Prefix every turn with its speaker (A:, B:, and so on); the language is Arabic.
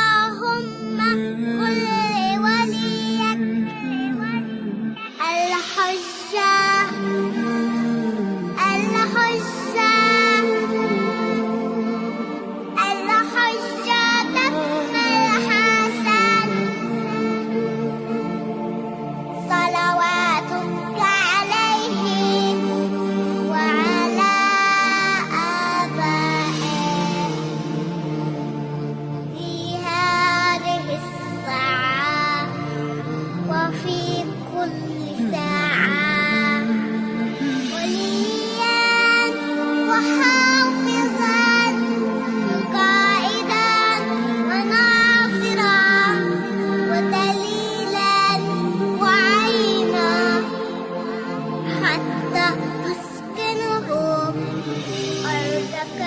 A: اللهم كل وليك الحجة ابن الحسن صلواتك عليه وعلى آبائه في هذه الساعة وفي كل ساعة وليا وحافظا قائدا وناصرا ودليلا وعينا حتى تسكنه أرضك